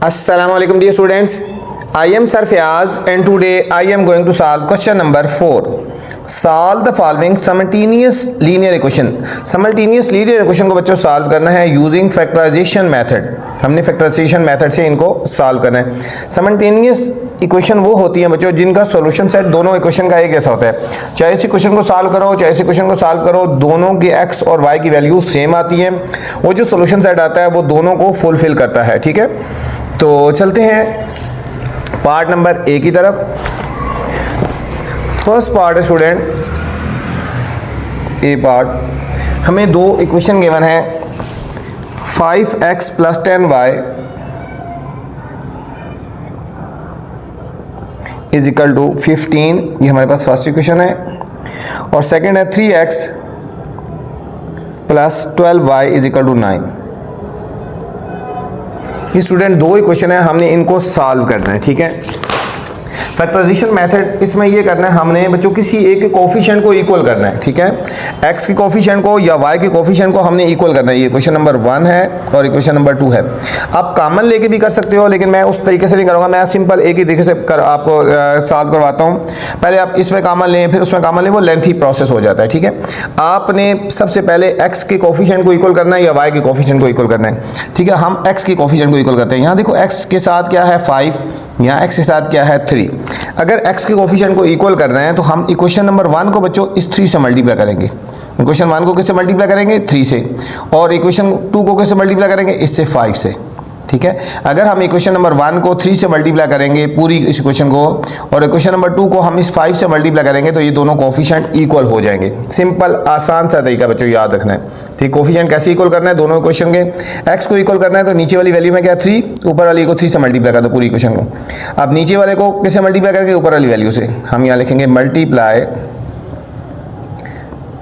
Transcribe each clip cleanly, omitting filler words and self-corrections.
Assalamu alaikum dear students. I am Sir Fayaz and today I am going to solve question number 4. Solve the following simultaneous linear equation. Simultaneous linear equation को बच्चों solve करना है using factorisation method. हमने factorisation method से इनको solve करना है. Simultaneous equation वो होती है बच्चों जिनका सॉल्यूशन सेट दोनों इक्वेशन का एक जैसा होता है. चाहे इस इक्वेशन को सॉल्व करो चाहे इस इक्वेशन को सॉल्व करो, दोनों की एक्स और वाई की वैल्यू सेम आती है. वो जो सॉल्यूशन सेट आता है वो दोनों को फुलफिल करता है. ठीक है, तो चलते हैं पार्ट नंबर ए की तरफ. फर्स्ट पार्ट है स्टूडेंट ए पार्ट. हमें दो इक्वेशन गिवन है 5x + 10y = 15. ये हमारे पास फर्स्ट इक्वेशन है. और सेकंड है 3x + 12y = 9. ये स्टूडेंट दो इक्वेशन है, हमने इनको सॉल्व करना है. ठीक है, फैक्टराइजेशन मेथड इसमें ये करना है हमने बच्चों किसी एक के कोफिशिएंट को इक्वल करना है. ठीक है, x के कोफिशिएंट को या y के कोफिशिएंट को हमने इक्वल करना है. ये इक्वेशन नंबर 1 है और इक्वेशन नंबर 2 है. आप कॉमन लेके भी कर सकते हो लेकिन मैं उस तरीके से नहीं करूँगा. मैं सिंपल एक ही तरीके से आपको सॉल्व करवाता हूँ. पहले आप इसमें कॉमन लें फिर उसमें कॉमन लें, वो लेंथी प्रोसेस हो जाता है. ठीक है, आपने सबसे पहले x के कोफिशिएंट को इक्वल करना है या y के कोफिशिएंट को इक्वल करना है. ठीक है, हम x के कोफिशिएंट को इक्वल करते हैं. यहाँ देखो x के साथ क्या है 5, यहाँ x के साथ क्या है 3. अगर x के कोफिशिएंट को इक्वल करना है तो हम इक्वेशन नंबर 1 को बच्चों इस 3 से मल्टीप्लाई करेंगे. इक्वेशन 1 को किससे मल्टीप्लाई करेंगे 3 से, और इक्वेशन 2 को किससे मल्टीप्लाई करेंगे इससे 5 से. ठीक है, अगर हम इक्वेशन नंबर 1 को 3 से मल्टीप्लाई करेंगे पूरी इस इक्वेशन को, और इक्वेशन नंबर 2 को हम इस 5 से मल्टीप्लाई करेंगे तो ये दोनों कोफिशिएंट इक्वल हो जाएंगे. सिंपल आसान सा तरीका बच्चों याद रखना है. ठीक, कोफिशिएंट कैसे इक्वल करना है दोनों इक्वेशन के. x को इक्वल करना है तो नीचे वाली वैल्यू में क्या 3, ऊपर वाली को 3 से मल्टीप्लाई कर दो पूरी इक्वेशन को. अब नीचे वाले को किससे मल्टीप्लाई करेंगे ऊपर वाली वैल्यू से. हम यहाँ लिखेंगे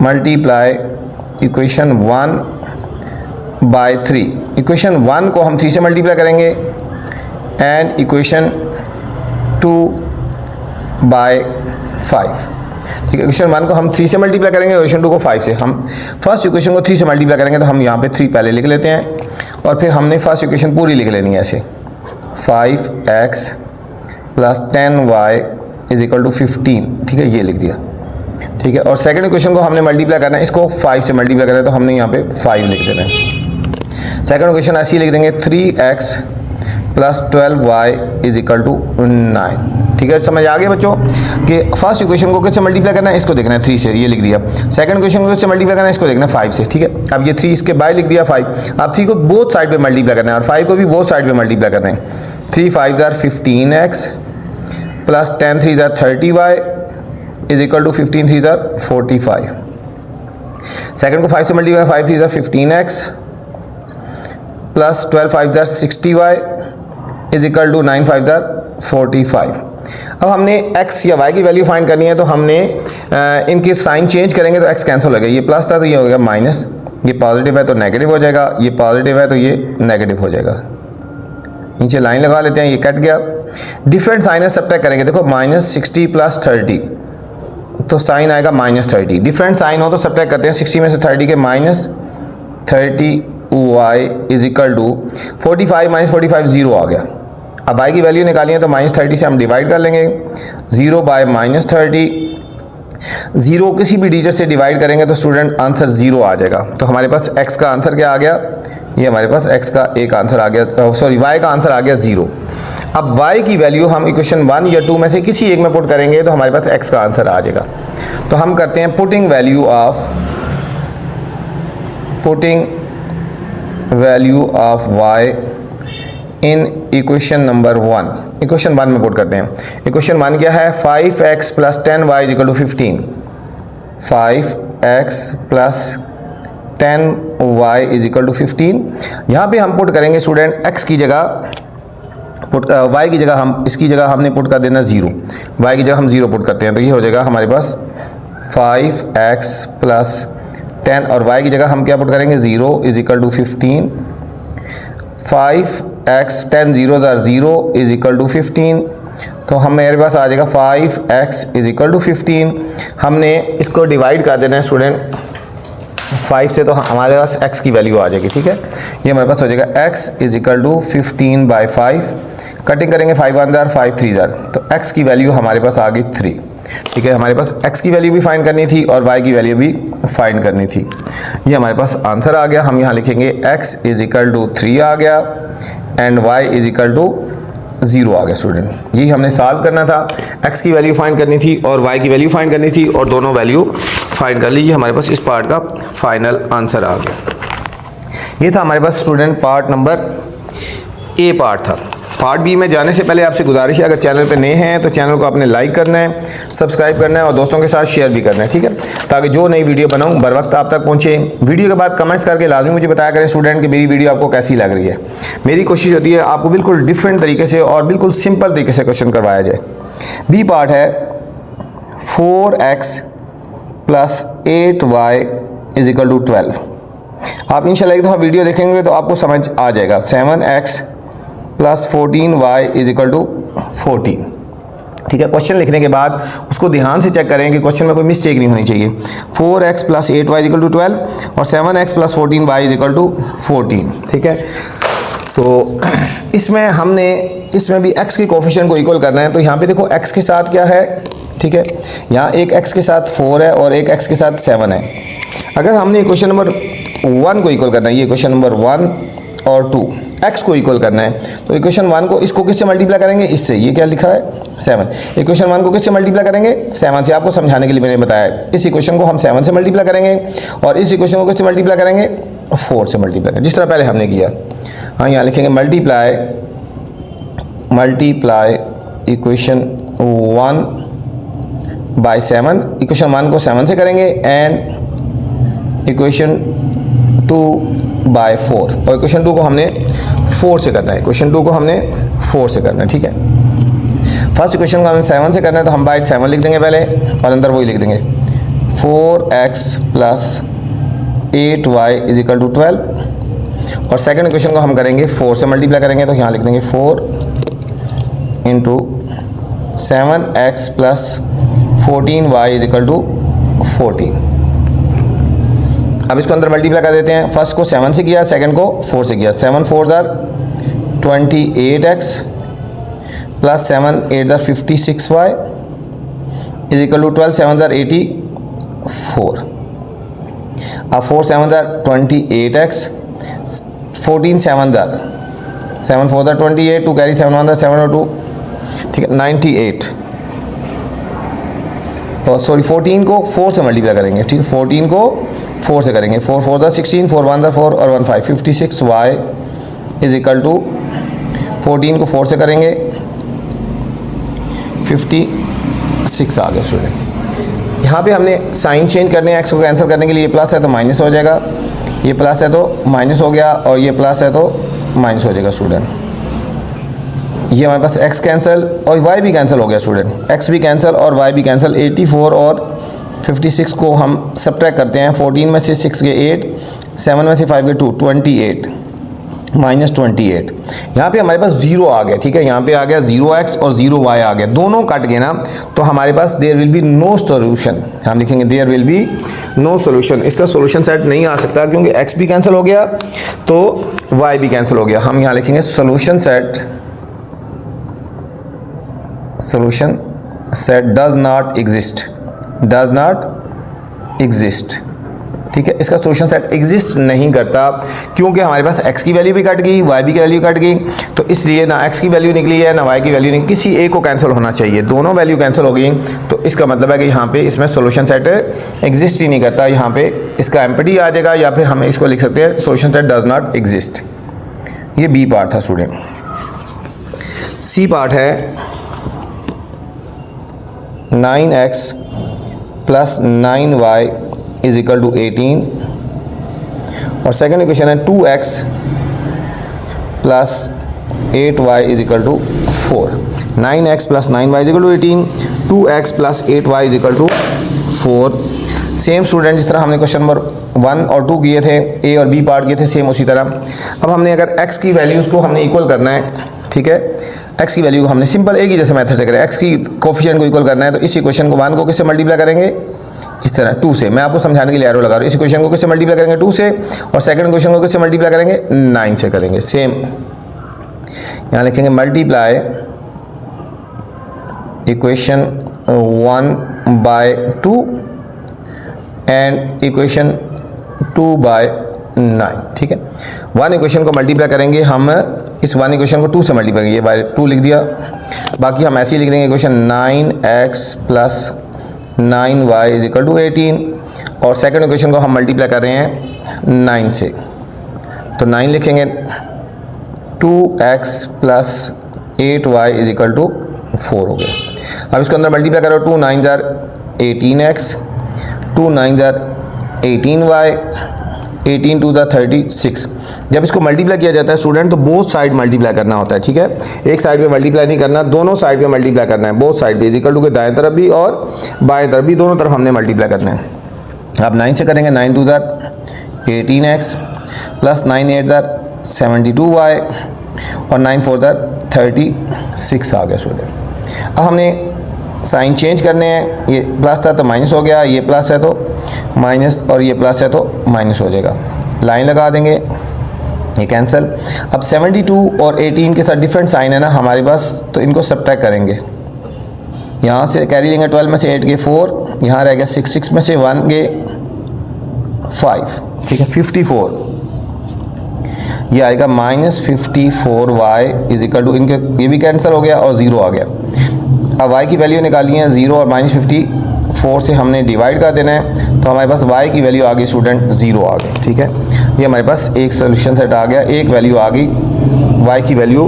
मल्टीप्लाई इक्वेशन 1/3. इक्वेशन 1 को हम 3 से मल्टीप्लाई करेंगे एंड इक्वेशन 2/5. ठीक है, इक्वेशन 1 को हम 3 से मल्टीप्लाई करेंगे, इक्वेशन 2 को 5 से. हम फर्स्ट इक्वेशन को 3 से मल्टीप्लाई करेंगे तो हम यहाँ पे 3 पहले लिख लेते हैं और फिर हमने फर्स्ट इक्वेशन पूरी लिख लेनी है ऐसे 5x + 10y = 15. ठीक है, ये लिख दिया. ठीक है, और सेकंड इक्वेशन को हमने मल्टीप्लाई करना है, इसको 5 से मल्टीप्लाई करना है तो हमने यहाँ पे 5 लिख देना है. सेकंड इक्वेशन ऐसे लिख देंगे 3x + 12y = 9. ठीक है, समझ आ गया बच्चों कि फर्स्ट इक्वेशन को किससे मल्टीप्लाई करना है, इसको देखना है 3 से, ये लिख दिया. सेकंड इक्वेशन को किससे मल्टीप्लाई करना है, इसको देखना है 5 से. ठीक है, अब ये 3 इसके बाय लिख दिया 5. अब 3 को बोथ साइड पे मल्टीप्लाई करना है और 5 को भी बोथ साइड पे मल्टीप्लाई करना है. 3 5 = 15x + 10 3 = 30y = 15 3 = 45. सेकंड को 5 से मल्टीप्लाई 5 3 = 15x + 12 5 = 60y = 9 5 = 45. अब हमने x या y की वैल्यू फाइंड करनी है तो हमने इनके साइन चेंज करेंगे तो x कैंसिल हो गया. ये प्लस था तो ये हो गया माइनस, ये पॉजिटिव है तो नेगेटिव हो जाएगा, ये पॉजिटिव है तो ये नेगेटिव हो जाएगा. नीचे लाइन लगा लेते हैं, ये कट गया. डिफरेंट साइन है, सब्ट्रैक्ट करेंगे. देखो -60 + 30 तो साइन आएगा -30. डिफरेंट साइन हो तो सब्ट्रैक्ट करते हैं. 60 में से 30 के -30y = 45 - 45 0 आ गया. अब y की वैल्यू निकाली है तो -30 से हम डिवाइड कर लेंगे. 0/-30, 0 किसी भी डिजिट से डिवाइड करेंगे तो स्टूडेंट आंसर 0 आ जाएगा. तो हमारे पास x का आंसर क्या आ गया, ये हमारे पास x का एक आंसर आ गया, सॉरी y का आंसर आ गया 0. अब y की वैल्यू हम इक्वेशन 1 या 2 में से किसी एक में पुट करेंगे तो हमारे पास x का आंसर आ जाएगा. तो हम करते हैं putting value of y in equation number 1. Equation 1 में पुट करते हैं. इक्वेशन 1 क्या है 5x + 10y = 15. 5x + 10y = 15. यहाँ पे हम पुट करेंगे स्टूडेंट x की जगह y की जगह हम इसकी जगह हमने पुट कर देना 0. y की जगह हम 0 पुट करते हैं तो ये हो जाएगा हमारे पास 5x + 10 और y की जगह हम क्या पुट करेंगे 0 = 15. 5x 10 0 = 0 = 15. तो हम मेरे पास आ जाएगा 5x = 15. हमने इसको डिवाइड कर देना है स्टूडेंट 5 से तो हमारे पास x की वैल्यू आ जाएगी, ठीक है। ये हमारे पास हो जाएगा x is equal to 15/5, cutting करेंगे 5 अंदर 5 3 ज़र, तो x की वैल्यू हमारे पास आ गई 3, ठीक है। हमारे पास x की वैल्यू भी फाइंड करनी थी और y की वैल्यू भी फाइंड करनी थी। ये हमारे पास आंसर आ गया। हम यहाँ लिखेंगे x इज इक्वल टू 3 आ गया and y is equal to 0 आ गया स्टूडेंट। यही हमने सॉल्व करना था, x की वैल्यू फाइंड करनी थी और y की वैल्यू फाइंड करनी थी और दोनों वैल्यू फाइंड कर लीजिए। हमारे पास इस पार्ट का फाइनल आंसर आ गया। ये था हमारे पास student part number A part था। पार्ट बी में जाने से पहले आपसे गुजारिश है, अगर चैनल पे नए हैं तो चैनल को आपने लाइक करना है, सब्सक्राइब करना है और दोस्तों के साथ शेयर भी करना है, ठीक है, ताकि जो नई वीडियो बनाऊं बर वक्त आप तक पहुंचे। वीडियो के बाद कमेंट्स करके लाजमी मुझे बताया करें स्टूडेंट कि मेरी वीडियो आपको कैसी लग रही है। मेरी कोशिश होती है आपको बिल्कुल डिफरेंट तरीके से और बिल्कुल सिंपल तरीके से क्वेश्चन करवाया जाए। बी पार्ट है 4x plus 8y is equal to 12। आप इंशाल्लाह एक दफ़ा वीडियो देखेंगे तो आपको समझ आ जाएगा। 7x plus 14y is equal to 14, ठीक है। क्वेश्चन लिखने के बाद उसको ध्यान से चेक करें कि क्वेश्चन में कोई मिस्टेक नहीं होनी चाहिए। 4x plus 8y is equal to 12 और 7x plus 14y is equal to 14, ठीक है। तो इसमें भी x के कोफिशिएंट को इक्वल करना है। तो यहाँ पे देखो x के साथ क्या है, ठीक है, यहाँ एक x के साथ 4 है और एक x के साथ 7 है। अगर हमने इक्वेशन नंबर 1 को इक्वल करना है, ये इक्वेशन नंबर 1 और 2 x को इक्वल करना है, तो इक्वेशन 1 को इसको किससे मल्टीप्लाई करेंगे, इससे। ये क्या लिखा है 7। इक्वेशन 1 को किससे मल्टीप्लाई करेंगे, 7 से। आपको समझाने के लिए मैंने बताया है। इस इक्वेशन को हम 7 से मल्टीप्लाई करेंगे और इस इक्वेशन को किससे मल्टीप्लाई करेंगे, 4 से मल्टीप्लाई करेंगे, जिस तरह पहले हमने किया। हाँ, यहाँ लिखेंगे मल्टीप्लाई इक्वेशन 1 बाय 7। इक्वेशन 1 को 7 से करेंगे एंड इक्वेशन 2 बाय 4 और इक्वेशन 2 को हमने 4 से करना है। इक्वेशन 2 को हमने 4 से करना है, ठीक है। फर्स्ट इक्वेशन को हमें 7 से करना है तो हम बाय 7 लिख देंगे पहले और अंदर वही लिख देंगे 4x plus 8y is equal to 12 और सेकंड इक्वेशन को हम करेंगे 4 से मल्टीप्लाई करेंगे तो यहाँ लिख देंगे 4 into 7x plus 14y is equal to 14। अब इसको अंदर मल्टीप्लाई कर देते हैं। फर्स्ट को 7 से किया, सेकंड को 4 से किया। 7 4 ज़र 28x प्लस 7 8 ज़र 56y इज इक्वल टू 12। 7 ज़र 84। अब 4 7 ज़र 28x 14 7 ज़र 7 4 ज़र 28 2 कैरी 7 1 ज़र 7 और 2, ठीक है, 98। और सॉरी 14 को 4 से मल्टीप्लाई करेंगे, ठीक है, 14 को 4 से करेंगे। 4 4 ज़र 16 4 1 ज़र 4 और 1 5 56y इज इक्वल टू 14 को 4 से करेंगे 56 आ गया स्टूडेंट। यहाँ पे हमने साइन चेंज करने हैं, x को कैंसिल करने के लिए। ये प्लस है तो माइनस हो जाएगा, ये प्लस है तो माइनस हो गया और ये प्लस है तो माइनस हो जाएगा स्टूडेंट। ये हमारे पास x कैंसिल और y भी कैंसिल हो गया स्टूडेंट, x भी कैंसिल और y भी कैंसिल। 84 और 56 को हम सब्ट्रैक्ट करते हैं। 14 में से 6 के 8, 7 में से 5 के 2, 28 माइनस 28। यहाँ पे हमारे पास 0 आ गया, ठीक है, यहाँ पे आ गया 0x और 0y आ गया। दोनों कट गए ना तो हमारे पास there will be no solution. हम लिखेंगे there will be no solution. इसका सोल्यूशन सेट नहीं आ सकता क्योंकि x भी कैंसिल हो गया तो y भी कैंसिल हो गया। हम यहाँ लिखेंगे solution set does not exist, ठीक है। इसका सोल्यूशन सेट एग्जिस्ट नहीं करता क्योंकि हमारे पास x की वैल्यू भी कट गई, y भी की वैल्यू कट गई, तो इसलिए ना x की वैल्यू निकली है ना y की वैल्यू निकली, किसी एक को कैंसिल होना चाहिए। दोनों वैल्यू कैंसिल हो गई तो इसका मतलब है कि यहाँ पे इसमें सोल्यूशन सेट एग्जिस्ट ही नहीं करता। यहाँ पे इसका एम्प्टी आ जाएगा या फिर हम इसको लिख सकते हैं solution set does not exist. ये बी पार्ट था स्टूडेंट। सी पार्ट है 9x plus 9y is equal to 18 और सेकेंड इक्वेशन है 2x plus 8y is equal to 4। 9x plus 9y is equal to 18, 2x plus 8y is equal to 4। Same student जिस तरह हमने question number 1 और 2 किए थे, ए और बी पार्ट किए थे, सेम उसी तरह। अब हमने अगर x की वैल्यूज़ को हमने इक्वल करना है, ठीक है, x की वैल्यू को हमने सिंपल एक ही जैसे मेथड से करें, x की कोफिशिएंट को इक्वल करना है तो इस इक्वेशन को 1 को किससे मल्टीप्लाई करेंगे, इस तरह 2 से, मैं आपको समझाने के लिए एरो लगा रहा हूँ। इस इक्वेशन को किससे मल्टीप्लाई करेंगे 2 से, और सेकंड इक्वेशन को किससे मल्टीप्लाई करेंगे 9 से करेंगे। सेम यहाँ लिखेंगे multiply equation 1 by 2 and equation 2 by 9, ठीक है। 1 इक्वेशन को मल्टीप्लाई करेंगे हम, इस 1 इक्वेशन को 2 से मल्टीप्लाई करेंगे, ये बाय 2 लिख दिया। बाकी हम ऐसे ही लिख देंगे equation 9x plus 9y is equal to 18, और सेकंड इक्वेशन को हम मल्टीप्लाई कर रहे हैं 9 से, तो 9 लिखेंगे 2x plus 8y is equal to 4 हो गया। अब इसको अंदर मल्टीप्लाई करो, 2 9 jar 18x, 2 9 jar 18y, 18 2 jar 36। जब इसको मल्टीप्लाई किया जाता है स्टूडेंट तो बोथ साइड मल्टीप्लाई करना होता है, ठीक है। एक साइड पे मल्टीप्लाई नहीं करना, दोनों साइड पे मल्टीप्लाई करना है, बोथ साइड पे इज इक्वल टू के दाएं तरफ भी और बाएं तरफ भी, दोनों तरफ हमने मल्टीप्लाई करना है। अब 9 से करेंगे, 9 2 jar 18x plus 9 8 jar 72y और 9 4 जार 36 आ गया स्टूडेंट। अब हमने साइन चेंज करने हैं, ये प्लस था तो माइनस हो गया, ये प्लस है तो माइनस, और ये प्लस है तो माइनस हो जाएगा। लाइन लगा देंगे, ये कैंसिल। अब 72 और 18 के साथ डिफरेंट साइन है ना हमारे पास, तो इनको सब्ट्रैक्ट करेंगे। यहाँ से कैरी लेंगे, 12 में से 8 गए 4, यहाँ रह गया 6, 6 में से 1 गए 5, ठीक है। 54 ये आएगा -54y इज इक्वल टू, इनके ये भी कैंसिल हो गया और 0 आ गया। अब y की वैल्यू निकाली है 0 और -54 से हमने डिवाइड कर देना है, तो हमारे पास y की वैल्यू आ गई स्टूडेंट 0 आ गई, ठीक है। ये हमारे पास एक सोल्यूशन सेट आ गया, एक वैल्यू आ गई, y की वैल्यू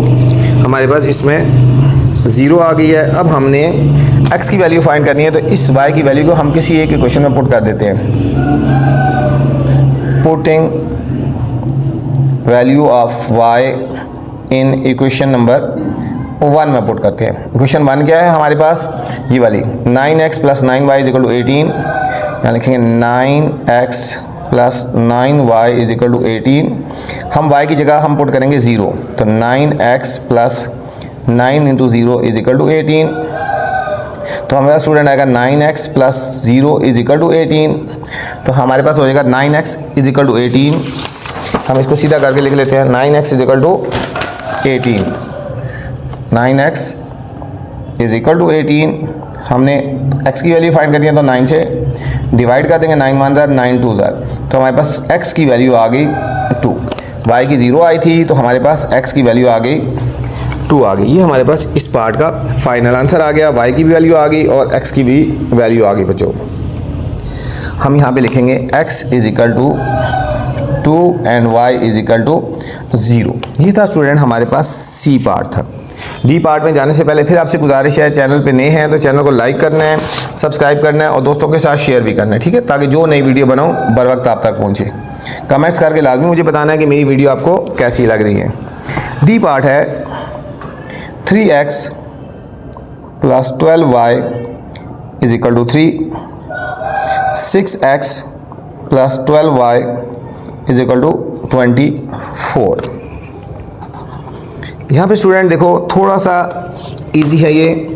हमारे पास इसमें 0 आ गई है। अब हमने x की वैल्यू फाइंड करनी है, तो इस y की वैल्यू को हम किसी एक इक्वेशन में पुट कर देते हैं। Putting value of y in equation number 1 में पुट करते हैं। इक्वेशन 1 क्या है हमारे पास, ये वाली 9x plus 9y is equal to 18, यहाँ लिखेंगे 9x plus 9y is equal to 18। हम y की जगह हम पुट करेंगे 0, तो 9x plus 9 into 0 is equal to 18, तो हमारा स्टूडेंट आएगा 9x plus 0 is equal to 18, तो हमारे पास हो जाएगा 9x इज इक्वल टू 18। हम इसको सीधा करके लिख लेते हैं, 9x is equal to 18, 9x is equal to 18। हमने x की वैल्यू फाइंड करनी है, तो 9 से डिवाइड कर देंगे, 9 1 जार 9 2 जार, तो हमारे पास x की वैल्यू आ गई 2। y की 0 आई थी, तो हमारे पास x की वैल्यू आ गई 2 आ गई। ये हमारे पास इस पार्ट का फाइनल आंसर आ गया, y की भी वैल्यू आ गई और x की भी वैल्यू आ गई बच्चों। हम यहाँ पे लिखेंगे x is equal to 2 and y is equal to 0। ये था स्टूडेंट हमारे पास C पार्ट था। डी पार्ट में जाने से पहले फिर आपसे गुजारिश है, चैनल पे नए हैं तो चैनल को लाइक करना है, सब्सक्राइब करना है और दोस्तों के साथ शेयर भी करना है, ठीक है, ताकि जो नई वीडियो बनाऊँ बर वक्त आप तक पहुँचे। कमेंट्स करके लाजमी मुझे बताना है कि मेरी वीडियो आपको कैसी लग रही है। डी पार्ट है 3x plus 12y is equal to 3, 6x plus 12y is equal to 24। यहाँ पे स्टूडेंट देखो थोड़ा सा इजी है ये,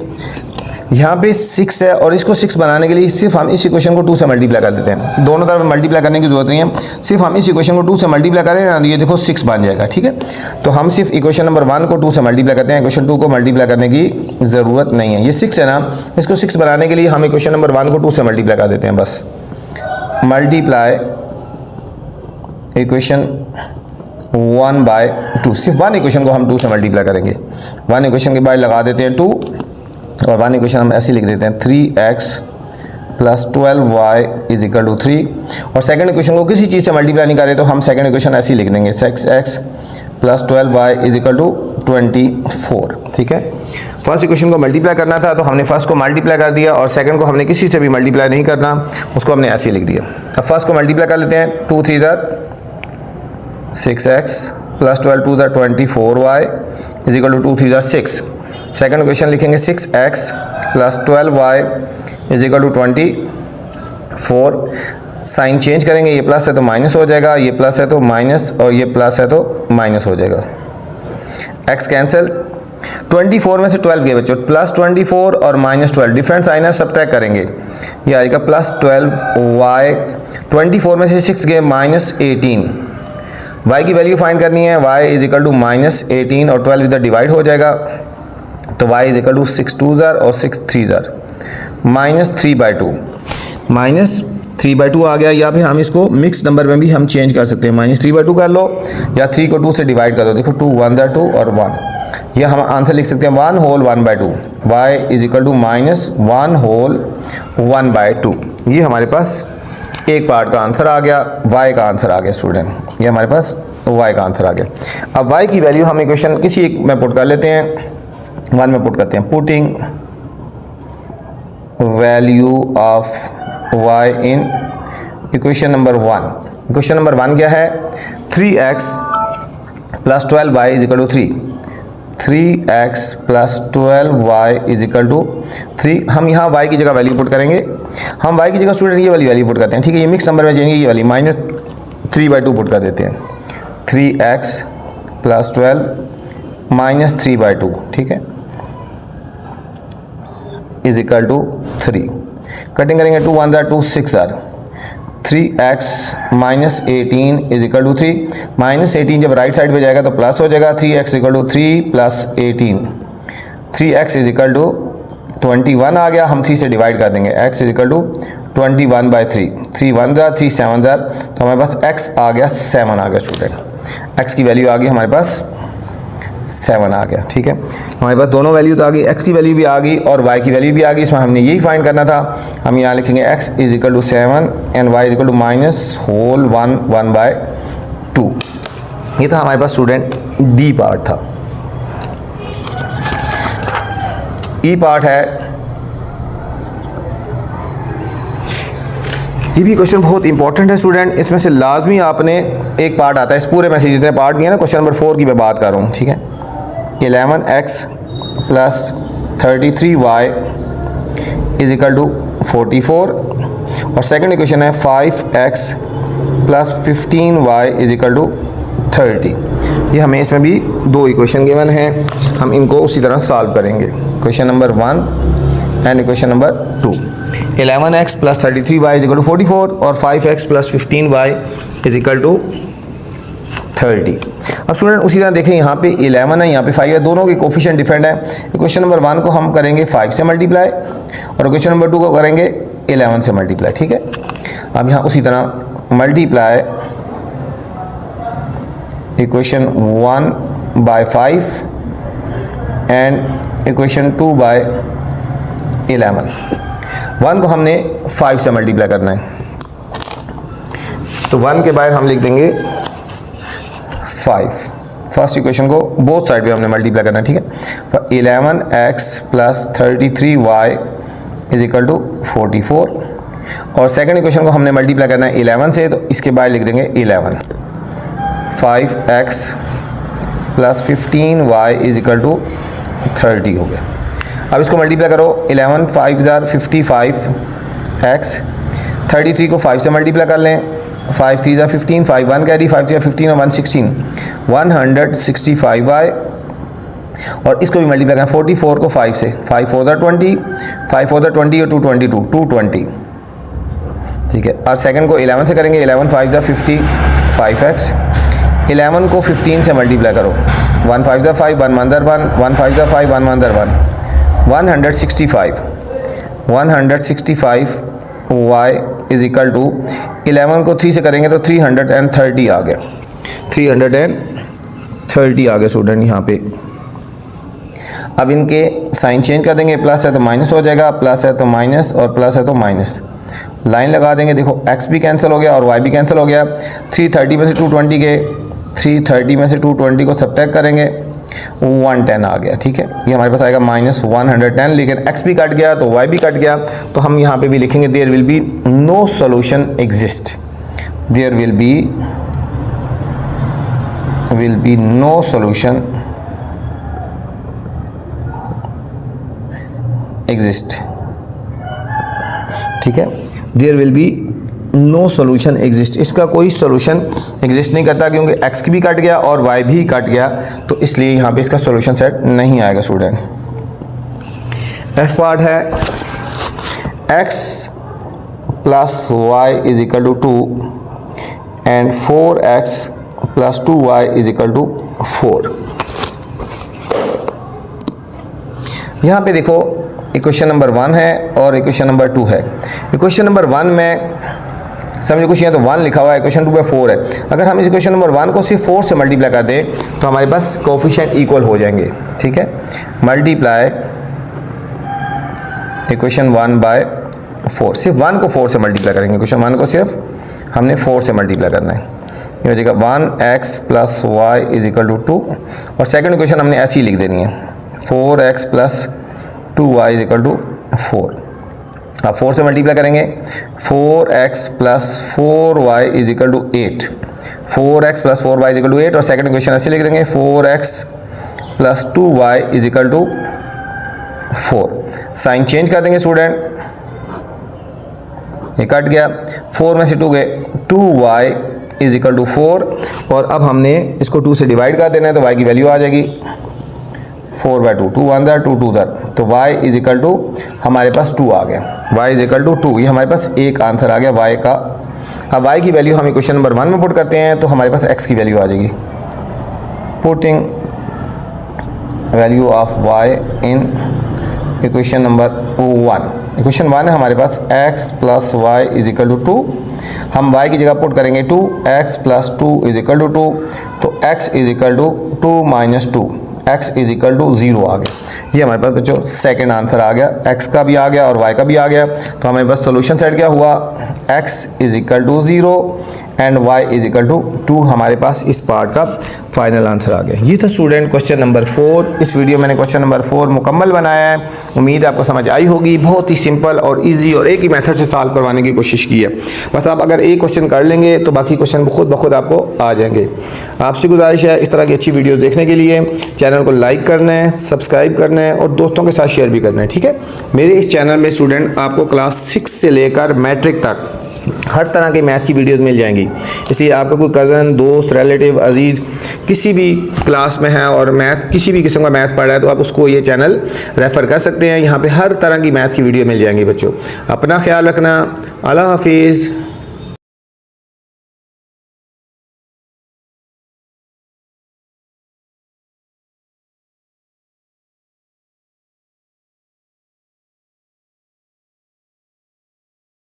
यहाँ पे 6 है और इसको 6 बनाने के लिए सिर्फ हम इस इक्वेशन को 2 से मल्टीप्लाई कर देते हैं। दोनों तरफ मल्टीप्लाई करने की जरूरत नहीं है, सिर्फ हम इस इक्वेशन को 2 से मल्टीप्लाई करें ना, ये देखो 6 बन जाएगा, ठीक है। तो हम सिर्फ इक्वेशन नंबर 1 को 2 से मल्टीप्लाई करते हैं, इक्वेशन 2 को मल्टीप्लाई करने की ज़रूरत नहीं है। ये 6 है ना, इसको 6 बनाने के लिए हम इक्वेशन नंबर 1 को 2 से मल्टीप्लाई कर देते हैं बस। मल्टीप्लाई इक्वेशन 1 बाय 2, सिर्फ 1 इक्वेशन को हम 2 से मल्टीप्लाई करेंगे। 1 इक्वेशन के बाद लगा देते हैं 2 और 1 इक्वेशन हम ऐसे लिख देते हैं 3x plus 12y is equal to 3, और सेकंड इक्वेशन को किसी चीज़ से मल्टीप्लाई नहीं करें तो हम सेकंड इक्वेशन ऐसे लिख देंगे 6x plus 12y is equal to 24, ठीक है। फर्स्ट इक्वेशन को मल्टीप्लाई करना था तो हमने फर्स्ट को मल्टीप्लाई कर दिया और सेकंड को हमने किसी से भी मल्टीप्लाई नहीं करना, उसको हमने ऐसे लिख दिया। अब फर्स्ट को मल्टीप्लाई कर लेते हैं, 2 3 ज़ार 6x प्लस 12 2 ज़ार 24y इज इक्वल टू 2 3 ज़ार 6। सेकंड इक्वेशन लिखेंगे 6x plus 12y is equal to 24। Sign change करेंगे, ये प्लस है तो माइनस हो जाएगा, ये प्लस है तो माइनस और ये प्लस है तो माइनस हो जाएगा। x कैंसिल, 24 में से 12 गए बच्चों, प्लस 24 और माइनस 12 डिफरेंट साइन है, सब्ट्रैक्ट करेंगे। ये आएगा +12y, 24 में से 6 गए -18, y की वैल्यू फाइंड करनी है, y इज इक्वल टू -18 और 12 इधर डिवाइड हो जाएगा तो y इज इक्वल टू 6 2 ज़र और 6 3 ज़र -3/2, -3/2 आ गया। या फिर हम इसको मिक्स नंबर में भी हम चेंज कर सकते हैं, -3/2 कर लो या 3 को 2 से डिवाइड कर दो, देखो 2 1 ज़र 2 और 1, यह हम आंसर लिख सकते हैं 1 whole 1/2, y is equal to -1 whole 1/2। ये हमारे पास एक पार्ट का आंसर आ गया, y का आंसर आ गया स्टूडेंट, ये हमारे पास y का आंसर आ गया। अब y की वैल्यू हम इक्वेशन किसी एक में पुट कर लेते हैं, 1 में पुट करते हैं, putting value of y in equation number 1। Equation number 1 क्या है, 3x + 12y is equal to 3, 3x + 12y is equal to 3। हम यहाँ y की जगह वैल्यू पुट करेंगे, हम y की जगह स्टूडेंट ये वाली वैल्यू पुट करते हैं, ठीक है, ये मिक्स नंबर में जाएंगे, ये वाली -3/2 पुट कर देते हैं, 3x + 12 -3/2, ठीक है, इज इक्वल टू 3। कटिंग करेंगे 2 1 ज़र 2 6 ज़र, 3x -18 इज इक्वल टू 3, -18 जब राइट साइड पे जाएगा तो प्लस हो जाएगा, 3x equal to 3 + 18, 3x is equal to 21 आ गया, हम 3 से डिवाइड कर देंगे, x इज इक्वल टू 21/3, 3 1 ज़र 3 7 ज़र, तो हमारे पास x आ गया 7 आ गया स्टूडेंट, x की वैल्यू आ गई हमारे पास 7 आ गया, ठीक है, हमारे पास दोनों वैल्यू तो आ गई, x की वैल्यू भी आ गई और y की वैल्यू भी आ गई। इसमें हमने यही फाइंड करना था, हम यहाँ लिखेंगे x is equal to 7 and y is equal to -1/2। ये था हमारे पास स्टूडेंट डी पार्ट था। ई पार्ट है, ये भी क्वेश्चन बहुत इंपॉर्टेंट है स्टूडेंट, इसमें से लाजमी आपने एक पार्ट आता है, इस पूरे में से जितने पार्ट भी है ना, क्वेश्चन नंबर 4 की मैं बात कर रहा हूँ, ठीक है, 11x + 33y is equal to 44 और सेकंड इक्वेशन है 5x + 15y is equal to 30। ये हमें इसमें भी दो इक्वेशन गिवन हैं, हम इनको उसी तरह सॉल्व करेंगे, question number 1 and equation number 2। 11x + 33y is equal to 44 और 5x + 15y is equal to 30। अब स्टूडेंट उसी तरह देखें, यहाँ पे 11 है, यहाँ पे 5 है, दोनों के कोफिशिएंट डिफरेंट है। इक्वेशन नंबर 1 को हम करेंगे 5 से मल्टीप्लाई और इक्वेशन नंबर 2 को करेंगे 11 से मल्टीप्लाई, ठीक है। अब यहाँ उसी तरह multiply equation 1 by 5 and equation 2 by 11। 1 को हमने 5 से मल्टीप्लाई करना है, तो 1 के बाद हम लिख देंगे 5। फर्स्ट इक्वेशन को बोथ साइड पे हमने मल्टीप्लाई करना है, ठीक है। 11x + 33y is equal to 44 और सेकंड इक्वेशन को हमने मल्टीप्लाई करना है 11 से, तो इसके बाद लिख देंगे 11। 5x + 15y is equal to 30 हो गया। अब इसको मल्टीप्लाई करो, 11 5 ज़र 55x, 33 को 5 से मल्टीप्लाई कर लें, 5 3 ज़र 15, 5 1 कैरी, 5 3 15 और 116, 165y और इसको भी मल्टीप्लाई करें 44 को 5 से, 5 4 ज़र 20, 5 4 ज़र 20 और 222 220, ठीक है। और सेकंड को 11 से करेंगे, 11 5 ज़र 50 5x, 11 को 15 से मल्टीप्लाई करो, 1 5 ज़र 5 1 1 ज़र 1, 1 5 ज़र 5 1 1 ज़र 1, 165 y इज इक्वल टू 11 को 3 से करेंगे तो 330 आ गया, 330 आ गया स्टूडेंट यहाँ पे। अब इनके साइन चेंज कर देंगे, प्लस है तो माइनस हो जाएगा, प्लस है तो माइनस और प्लस है तो माइनस, लाइन लगा देंगे, देखो x भी कैंसिल हो गया और y भी कैंसिल हो गया। 330 में से 220 के 330 में से 220 को सब्ट्रैक्ट करेंगे, 110 आ गया, ठीक है। ये हमारे पास आएगा -110, लेकिन x भी कट गया तो y भी कट गया, तो हम यहाँ पे भी लिखेंगे there will be no solution exist, there will be no solution exist, ठीक है। There will be no solution exist, इसका कोई सोल्यूशन एग्जिस्ट नहीं करता क्योंकि x भी कट गया और y भी कट गया, तो इसलिए यहाँ पे इसका सोल्यूशन सेट नहीं आएगा स्टूडेंट। f पार्ट है x plus y is equal to 2 and 4x plus 2y is equal to 4। यहाँ पे देखो इक्वेशन नंबर 1 है और इक्वेशन नंबर 2 है। इक्वेशन नंबर 1 में समझो कुछ यहाँ तो 1 लिखा हुआ है, इक्वेशन 2 में 4 है। अगर हम इस इक्वेशन नंबर 1 को सिर्फ 4 से मल्टीप्लाई कर दें तो हमारे पास कोफिशिएंट इक्वल हो जाएंगे, ठीक है। मल्टीप्लाई इक्वेशन 1 बाय 4, सिर्फ 1 को 4 से मल्टीप्लाई करेंगे। इक्वेशन 1 को सिर्फ हमने 4 से मल्टीप्लाई करना है। ये हो जाएगा 1x plus y is equal to 2 और सेकेंड इक्वेशन हमने ऐसी लिख देनी है 4x plus 2y is equal to 4। अब 4 से मल्टीप्लाई करेंगे 4x plus 4y is equal to 8, 4x plus 4y is equal to 8 और सेकेंड इक्वेशन ऐसे लिख देंगे 4x plus 2y is equal to 4। Sign change कर देंगे स्टूडेंट, ये कट गया, 4 में से 2 गए, 2y इज इक्वल टू 4 और अब हमने इसको 2 से डिवाइड कर देना है तो y की वैल्यू आ जाएगी 4/2, 2 1 दर 2 2 दर, तो y इज इक्वल टू हमारे पास 2 आ गया, y इज इक्वल टू 2। ये हमारे पास एक आंसर आ गया y का। अब y की वैल्यू हम इक्वेशन नंबर 1 में पुट करते हैं तो हमारे पास x की वैल्यू आ जाएगी। Putting value of y in equation number 1, equation 1 है हमारे पास x plus y is equal to 2। हम y की जगह पुट करेंगे 2, x plus 2 is equal to 2, तो x is equal to 2 minus 2, x is equal to 0 आ गया। ये हमारे पास बच्चों सेकेंड आंसर आ गया, x का भी आ गया और y का भी आ गया। तो हमारे पास सोल्यूशन सेट क्या हुआ, x is equal to 0 and y is equal to 2। हमारे पास इस पार्ट का फाइनल आंसर आ गया। ये था स्टूडेंट क्वेश्चन नंबर 4। इस वीडियो में मैंने क्वेश्चन नंबर 4 मुकम्मल बनाया है। उम्मीद है आपको समझ आई होगी। बहुत ही सिंपल और इजी और एक ही मेथड से सॉल्व करवाने की कोशिश की है। बस आप अगर एक क्वेश्चन कर लेंगे तो बाकी क्वेश्चन खुद ब खुद आपको आ जाएंगे। आपसे गुजारिश है इस तरह की अच्छी वीडियोज़ देखने के लिए चैनल को लाइक करना है, सब्सक्राइब करना है और दोस्तों के साथ शेयर भी करना है, ठीक है। मेरे इस चैनल में स्टूडेंट आपको क्लास 6 से लेकर मैट्रिक तक हर तरह के मैथ की वीडियोस मिल जाएंगी। इसलिए आपका कोई कज़न, दोस्त, रिलेटिव, अजीज़ किसी भी क्लास में है और मैथ किसी भी किस्म का मैथ पढ़ रहा है तो आप उसको ये चैनल रेफ़र कर सकते हैं। यहाँ पे हर तरह की मैथ की वीडियो मिल जाएंगी। बच्चों अपना ख्याल रखना। अल्लाह हाफिज़।